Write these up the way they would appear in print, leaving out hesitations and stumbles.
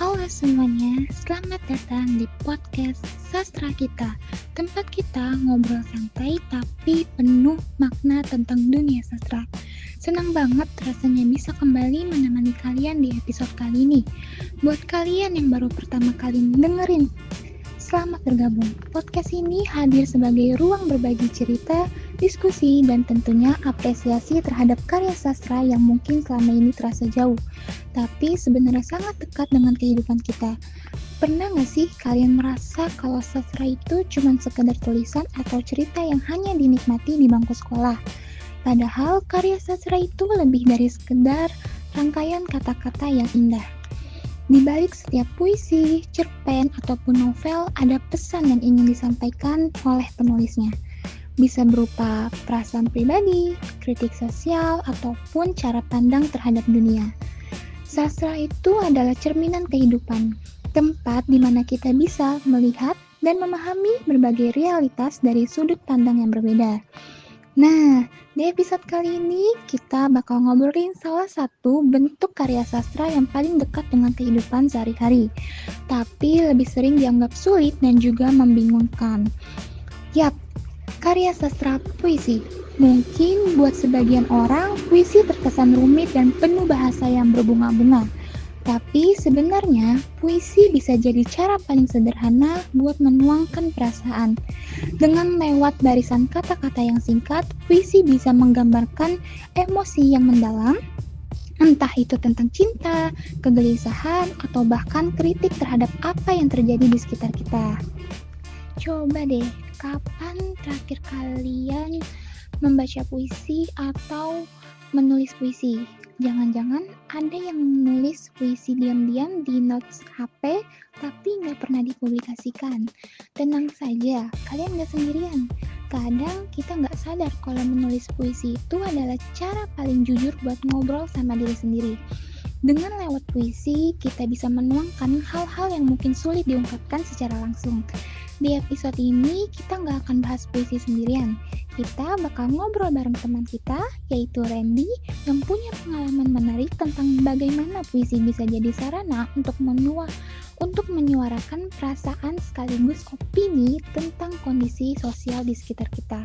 Halo semuanya, selamat datang di podcast Sastra Kita. Tempat kita ngobrol santai tapi penuh makna tentang dunia sastra. Senang banget rasanya bisa kembali menemani kalian di episode kali ini. Buat kalian yang baru pertama kali dengerin, selamat bergabung. Podcast ini hadir sebagai ruang berbagi cerita, diskusi, dan tentunya apresiasi terhadap karya sastra yang mungkin selama ini terasa jauh, tapi sebenarnya sangat dekat dengan kehidupan kita. Pernah gak sih kalian merasa kalau sastra itu cuma sekedar tulisan atau cerita yang hanya dinikmati di bangku sekolah? Padahal karya sastra itu lebih dari sekedar rangkaian kata-kata yang indah. Di balik setiap puisi, cerpen, ataupun novel, ada pesan yang ingin disampaikan oleh penulisnya. Bisa berupa perasaan pribadi, kritik sosial, ataupun cara pandang terhadap dunia. Sastra itu adalah cerminan kehidupan, tempat di mana kita bisa melihat dan memahami berbagai realitas dari sudut pandang yang berbeda. Nah, di episode kali ini kita bakal ngobrolin salah satu bentuk karya sastra yang paling dekat dengan kehidupan sehari-hari, tapi lebih sering dianggap sulit dan juga membingungkan. Yap, karya sastra puisi. Mungkin buat sebagian orang, puisi terkesan rumit dan penuh bahasa yang berbunga-bunga. Tapi sebenarnya, puisi bisa jadi cara paling sederhana buat menuangkan perasaan. Dengan lewat barisan kata-kata yang singkat, puisi bisa menggambarkan emosi yang mendalam, entah itu tentang cinta, kegelisahan, atau bahkan kritik terhadap apa yang terjadi di sekitar kita. Coba deh, kapan terakhir kalian membaca puisi atau menulis puisi? Jangan-jangan ada yang menulis puisi diam-diam di notes HP tapi nggak pernah dipublikasikan. Tenang saja, kalian nggak sendirian. Kadang kita nggak sadar kalau menulis puisi itu adalah cara paling jujur buat ngobrol sama diri sendiri. Dengan lewat puisi, kita bisa menuangkan hal-hal yang mungkin sulit diungkapkan secara langsung. Di episode ini, kita nggak akan bahas puisi sendirian. Kita bakal ngobrol bareng teman kita, yaitu Randy, yang punya pengalaman menarik tentang bagaimana puisi bisa jadi sarana untuk menyuarakan perasaan sekaligus opini tentang kondisi sosial di sekitar kita.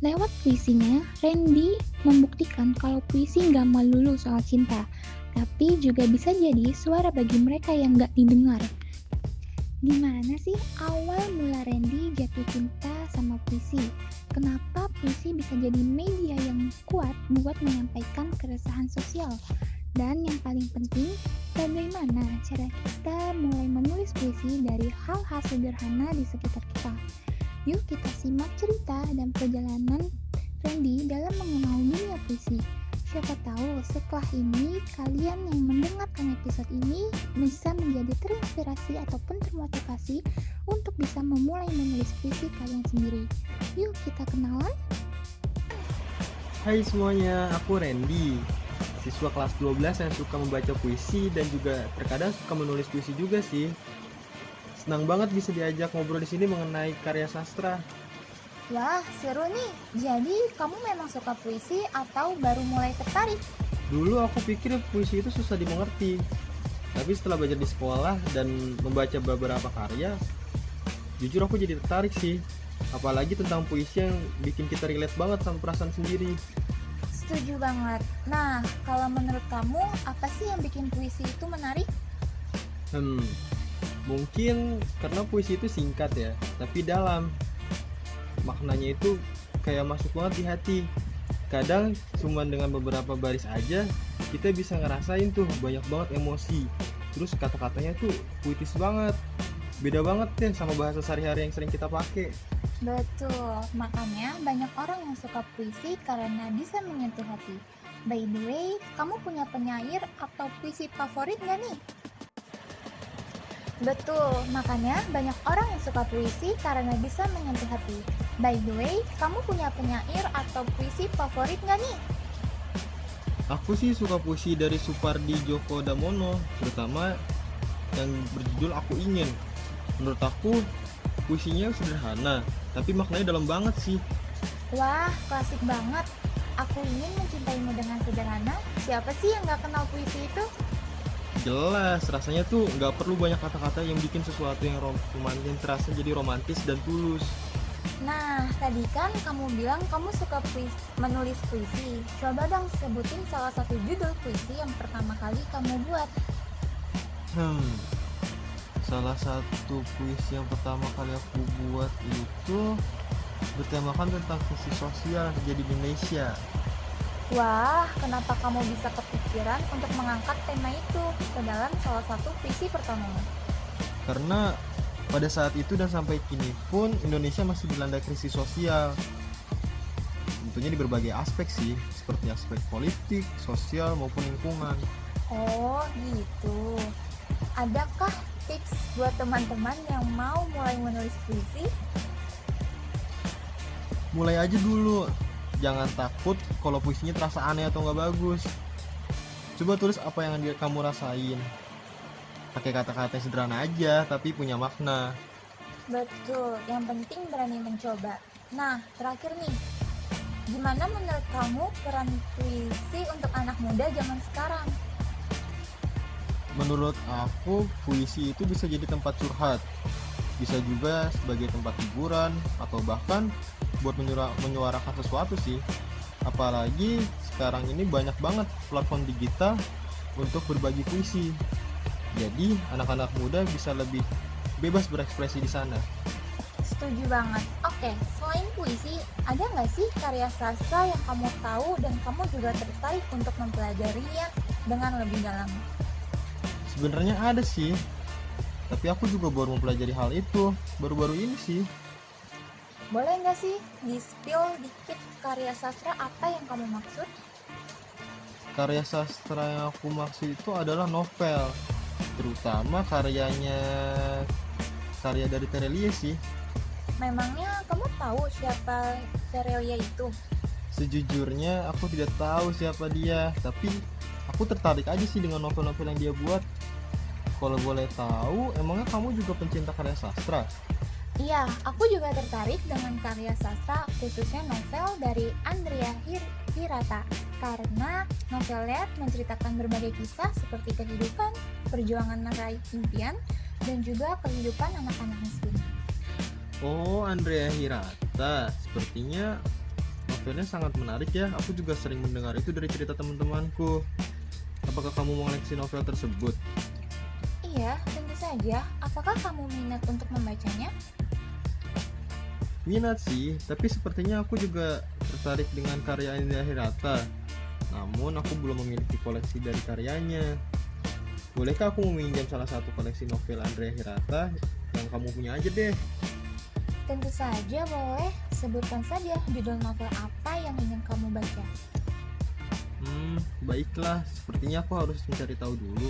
Lewat puisinya, Randy membuktikan kalau puisi nggak melulu soal cinta, tapi juga bisa jadi suara bagi mereka yang nggak didengar. Gimana sih awal mula Randy jatuh cinta sama puisi? Kenapa puisi bisa jadi media yang kuat buat menyampaikan keresahan sosial? Dan yang paling penting, bagaimana cara kita mulai menulis puisi dari hal-hal sederhana di sekitar kita? Yuk kita simak cerita dan perjalanan Randy dalam mengenal dunia puisi. Siapa tahu setelah ini kalian yang mendengarkan episode ini bisa menjadi terinspirasi ataupun termotivasi untuk bisa memulai menulis puisi kalian sendiri. Yuk kita kenalan. Hai semuanya, aku Randy, siswa kelas 12 yang suka membaca puisi dan juga terkadang suka menulis puisi juga sih. Senang banget bisa diajak ngobrol di sini mengenai karya sastra. Wah, seru nih. Jadi, kamu memang suka puisi atau baru mulai tertarik? Dulu aku pikir puisi itu susah dimengerti, tapi setelah belajar di sekolah dan membaca beberapa karya, jujur aku jadi tertarik sih. Apalagi tentang puisi yang bikin kita relate banget sama perasaan sendiri. Setuju banget. Nah, kalau menurut kamu, apa sih yang bikin puisi itu menarik? Mungkin karena puisi itu singkat ya, tapi dalam. Maknanya itu kayak masuk banget di hati. Kadang cuma dengan beberapa baris aja kita bisa ngerasain tuh banyak banget emosi. Terus kata-katanya tuh puitis banget. Beda banget deh sama bahasa sehari-hari yang sering kita pakai. Betul, makanya banyak orang yang suka puisi karena bisa menyentuh hati. By the way, kamu punya penyair atau puisi favorit gak nih? Betul, makanya banyak orang yang suka puisi karena bisa menyentuh hati. By the way, kamu punya penyair atau puisi favorit gak nih? Aku sih suka puisi dari Supardi Djoko Damono, terutama yang berjudul Aku Ingin. Menurut aku, puisinya sederhana, tapi maknanya dalam banget sih. Wah, klasik banget. Aku ingin mencintaimu dengan sederhana. Siapa sih yang gak kenal puisi itu? Jelas, rasanya tuh nggak perlu banyak kata-kata yang bikin sesuatu yang romantis terasa jadi romantis dan tulus. Nah, tadi kan kamu bilang kamu suka menulis puisi. Coba dong sebutin salah satu judul puisi yang pertama kali kamu buat. Salah satu puisi yang pertama kali aku buat itu bertemakan tentang krisis sosial jadi di Indonesia. Wah, kenapa kamu bisa kepikiran untuk mengangkat tema itu ke dalam salah satu puisi pertamamu? Karena pada saat itu dan sampai kini pun Indonesia masih dilanda krisis sosial. Tentunya di berbagai aspek sih, seperti aspek politik, sosial maupun lingkungan. Oh, gitu. Adakah tips buat teman-teman yang mau mulai menulis puisi? Mulai aja dulu, jangan takut kalau puisinya terasa aneh atau nggak bagus. Coba tulis apa yang kamu rasain. Pakai kata-kata yang sederhana aja, tapi punya makna. Betul, yang penting berani mencoba. Nah, terakhir nih, gimana menurut kamu peran puisi untuk anak muda zaman sekarang? Menurut aku, puisi itu bisa jadi tempat curhat. Bisa juga sebagai tempat hiburan, atau bahkan buat menyuarakan sesuatu sih. Apalagi sekarang ini banyak banget platform digital untuk berbagi puisi. Jadi anak-anak muda bisa lebih bebas berekspresi di sana. Setuju banget. Oke, selain puisi, ada nggak sih karya sastra yang kamu tahu dan kamu juga tertarik untuk mempelajarinya dengan lebih dalam? Sebenarnya ada sih, tapi aku juga baru mempelajari hal itu baru-baru ini sih. Boleh nggak sih di-spill dikit karya sastra apa yang kamu maksud? Karya sastra yang aku maksud itu adalah novel, terutama karya dari Terelie sih. Memangnya kamu tahu siapa Terelia itu? Sejujurnya aku tidak tahu siapa dia, tapi aku tertarik aja sih dengan novel-novel yang dia buat. Kalau boleh tahu, emangnya kamu juga pencinta karya sastra? Iya, aku juga tertarik dengan karya sastra, khususnya novel dari Andrea Hirata, karena novelnya menceritakan berbagai kisah seperti kehidupan, perjuangan meraih impian, dan juga kehidupan anak-anak miskin. Oh, Andrea Hirata, sepertinya novelnya sangat menarik ya. Aku juga sering mendengar itu dari cerita teman-temanku. Apakah kamu mengoleksi novel tersebut? Iya, tentu saja. Apakah kamu minat untuk membacanya? Minat sih, tapi sepertinya aku juga tertarik dengan karya Andrea Hirata. Namun aku belum memiliki koleksi dari karyanya. Bolehkah aku meminjam salah satu koleksi novel Andrea Hirata yang kamu punya aja deh? Tentu saja boleh. Sebutkan saja judul novel apa yang ingin kamu baca. Baiklah, sepertinya aku harus mencari tahu dulu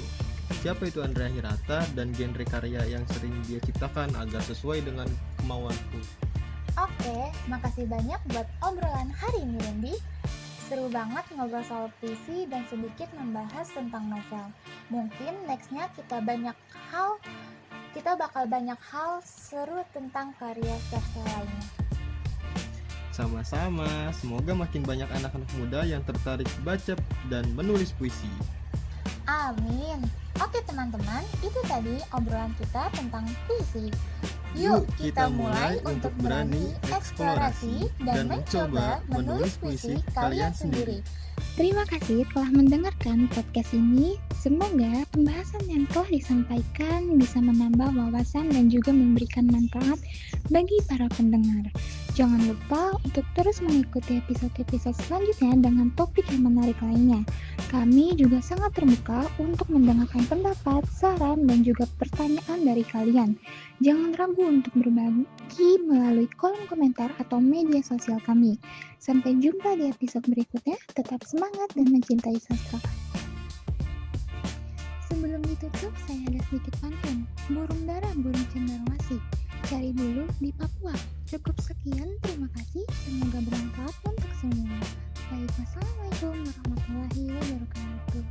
siapa itu Andrea Hirata dan genre karya yang sering dia ciptakan agar sesuai dengan kemauanku. Oke, makasih banyak buat obrolan hari ini, Randy. Seru banget ngobrol soal puisi dan sedikit membahas tentang novel. Mungkin nextnya kita bakal banyak hal seru tentang karya sastra lainnya. Sama-sama, semoga makin banyak anak-anak muda yang tertarik baca dan menulis puisi. Amin. Oke teman-teman, itu tadi obrolan kita tentang puisi. Yuk kita mulai untuk berani eksplorasi dan mencoba menulis puisi kalian sendiri. Terima kasih telah mendengarkan podcast ini. Semoga pembahasan yang telah disampaikan bisa menambah wawasan dan juga memberikan manfaat bagi para pendengar. Jangan lupa untuk terus mengikuti episode-episode selanjutnya dengan topik yang menarik lainnya. Kami juga sangat terbuka untuk mendengarkan pendapat, saran, dan juga pertanyaan dari kalian. Jangan ragu untuk berbagi melalui kolom komentar atau media sosial kami. Sampai jumpa di episode berikutnya. Tetap semangat dan mencintai sastra. Sebelum ditutup, saya ada sedikit pantun. Burung dara, burung cendrawasih. Cari dulu di Papua. Cukup sekian, terima kasih. Semoga bermanfaat untuk semua. Baik, wassalamualaikum warahmatullahi wabarakatuh.